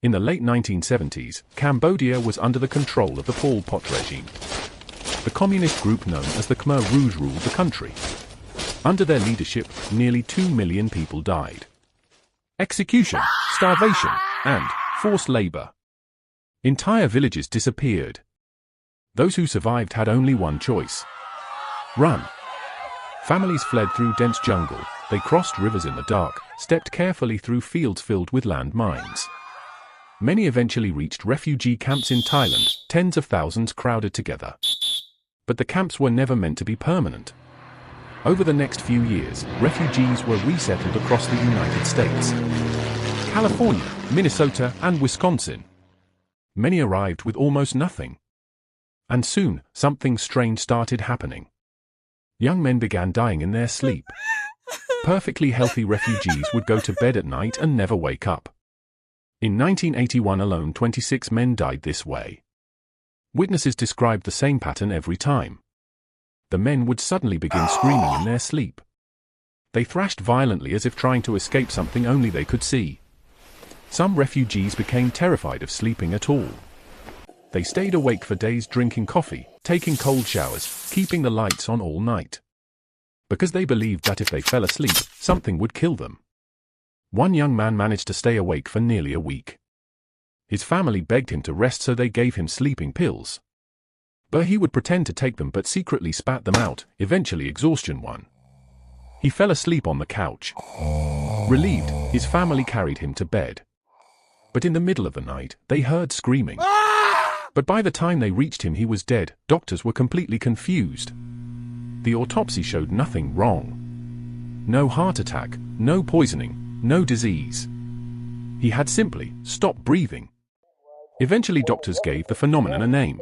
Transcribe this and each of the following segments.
In the late 1970s, Cambodia was under the control of the Pol Pot regime. The communist group known as the Khmer Rouge ruled the country. Under their leadership, nearly 2 million people died. Execution, starvation, and forced labor. Entire villages disappeared. Those who survived had only one choice: run. Families fled through dense jungle, they crossed rivers in the dark, stepped carefully through fields filled with landmines. Many eventually reached refugee camps in Thailand, tens of thousands crowded together. But the camps were never meant to be permanent. Over the next few years, refugees were resettled across the United States, California, Minnesota, and Wisconsin. Many arrived with almost nothing. And soon, something strange started happening. Young men began dying in their sleep. Perfectly healthy refugees would go to bed at night and never wake up. In 1981 alone, 26 men died this way. Witnesses described the same pattern every time. The men would suddenly begin screaming in their sleep. They thrashed violently as if trying to escape something only they could see. Some refugees became terrified of sleeping at all. They stayed awake for days drinking coffee, taking cold showers, keeping the lights on all night. Because they believed that if they fell asleep, something would kill them. One young man managed to stay awake for nearly a week. His family begged him to rest, so they gave him sleeping pills. But he would pretend to take them but secretly spat them out. Eventually exhaustion won. He fell asleep on the couch. Relieved, his family carried him to bed. But in the middle of the night, they heard screaming. But by the time they reached him, he was dead. Doctors were completely confused. The autopsy showed nothing wrong. No heart attack, no poisoning, no disease. He had simply stopped breathing. Eventually doctors gave the phenomenon a name: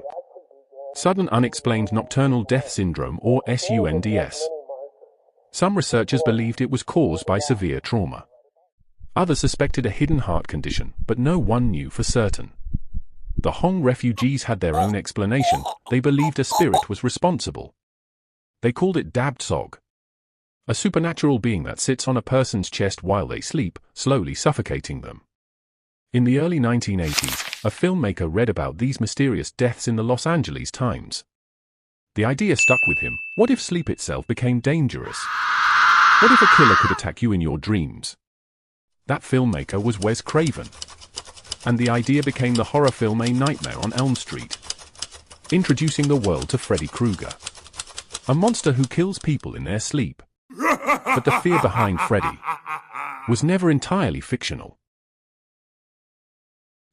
Sudden Unexplained Nocturnal Death Syndrome, or SUNDS. Some researchers believed it was caused by severe trauma. Others suspected a hidden heart condition, but no one knew for certain. The Hong refugees had their own explanation. They believed a spirit was responsible. They called it Dab Tsog, a supernatural being that sits on a person's chest while they sleep, slowly suffocating them. In the early 1980s, a filmmaker read about these mysterious deaths in the Los Angeles Times. The idea stuck with him. What if sleep itself became dangerous? What if a killer could attack you in your dreams? That filmmaker was Wes Craven. And the idea became the horror film A Nightmare on Elm Street, introducing the world to Freddy Krueger, a monster who kills people in their sleep. But the fear behind Freddy was never entirely fictional.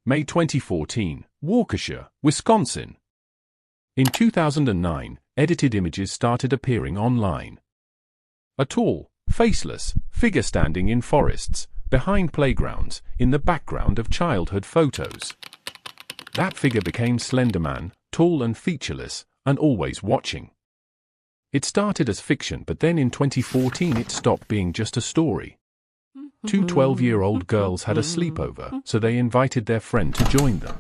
May 2014, Waukesha, Wisconsin. In 2009, edited images started appearing online. A tall, faceless figure standing in forests, behind playgrounds, in the background of childhood photos. That figure became Slender Man, tall and featureless, and always watching. It started as fiction, but then in 2014 it stopped being just a story. Two 12-year-old girls had a sleepover, so they invited their friend to join them.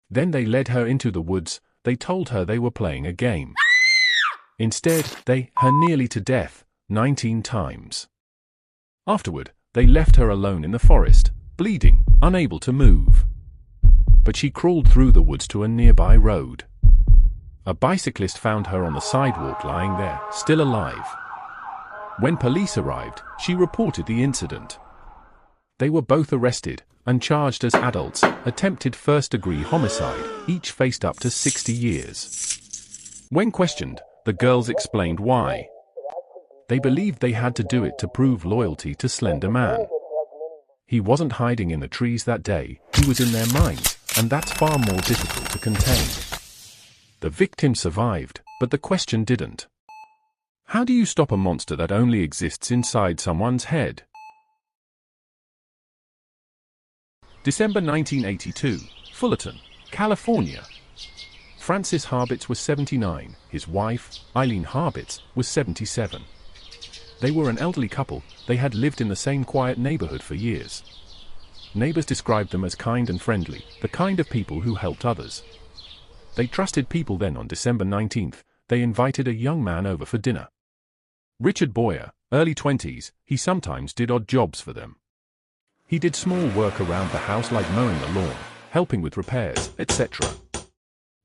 Then they led her into the woods. They told her they were playing a game. Instead, they her nearly to death, 19 times. Afterward, they left her alone in the forest, bleeding, unable to move. But she crawled through the woods to a nearby road. A bicyclist found her on the sidewalk lying there, still alive. When police arrived, she reported the incident. They were both arrested and charged as adults, attempted first-degree homicide, each faced up to 60 years. When questioned, the girls explained why. They believed they had to do it to prove loyalty to Slender Man. He wasn't hiding in the trees that day, he was in their minds, and that's far more difficult to contain. The victim survived, but the question didn't. How do you stop a monster that only exists inside someone's head? December 1982, Fullerton, California. Francis Harbitz was 79, his wife, Eileen Harbitz, was 77. They were an elderly couple. They had lived in the same quiet neighborhood for years. Neighbors described them as kind and friendly, the kind of people who helped others. They trusted people. Then on December 19th, they invited a young man over for dinner. Richard Boyer, early 20s, he sometimes did odd jobs for them. He did small work around the house like mowing the lawn, helping with repairs, etc.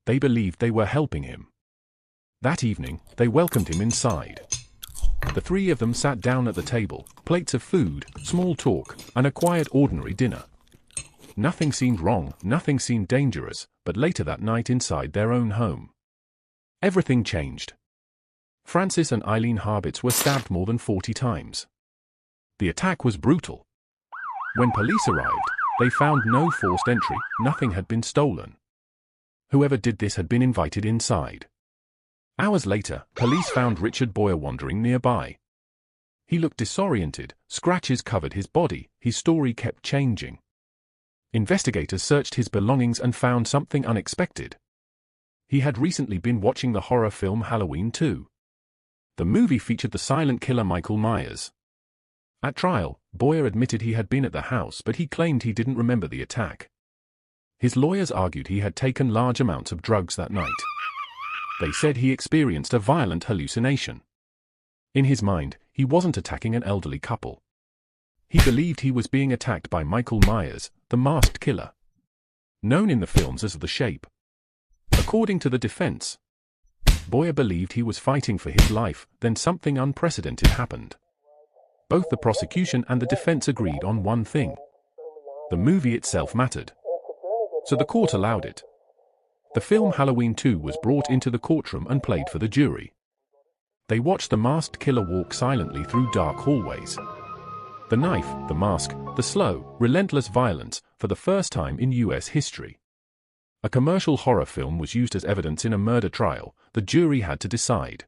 They believed they were helping him. That evening, they welcomed him inside. The three of them sat down at the table, plates of food, small talk, and a quiet ordinary dinner. Nothing seemed wrong, nothing seemed dangerous, but later that night inside their own home, everything changed. Francis and Eileen Harbitz were stabbed more than 40 times. The attack was brutal. When police arrived, they found no forced entry, nothing had been stolen. Whoever did this had been invited inside. Hours later, police found Richard Boyer wandering nearby. He looked disoriented, scratches covered his body, his story kept changing. Investigators searched his belongings and found something unexpected. He had recently been watching the horror film Halloween 2. The movie featured the silent killer Michael Myers. At trial, Boyer admitted he had been at the house, but he claimed he didn't remember the attack. His lawyers argued he had taken large amounts of drugs that night. They said he experienced a violent hallucination. In his mind, he wasn't attacking an elderly couple. He believed he was being attacked by Michael Myers, the masked killer, known in the films as the Shape. According to the defense, Boyer believed he was fighting for his life, then something unprecedented happened. Both the prosecution and the defense agreed on one thing: the movie itself mattered. So the court allowed it. The film Halloween 2 was brought into the courtroom and played for the jury. They watched the masked killer walk silently through dark hallways. The knife, the mask, the slow, relentless violence, for the first time in US history. A commercial horror film was used as evidence in a murder trial. The jury had to decide.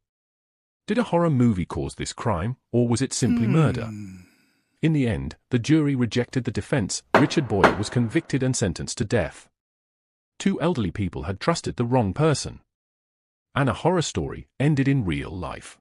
Did a horror movie cause this crime, or was it simply murder? In the end, the jury rejected the defense. Richard Boyer was convicted and sentenced to death. Two elderly people had trusted the wrong person. And a horror story ended in real life.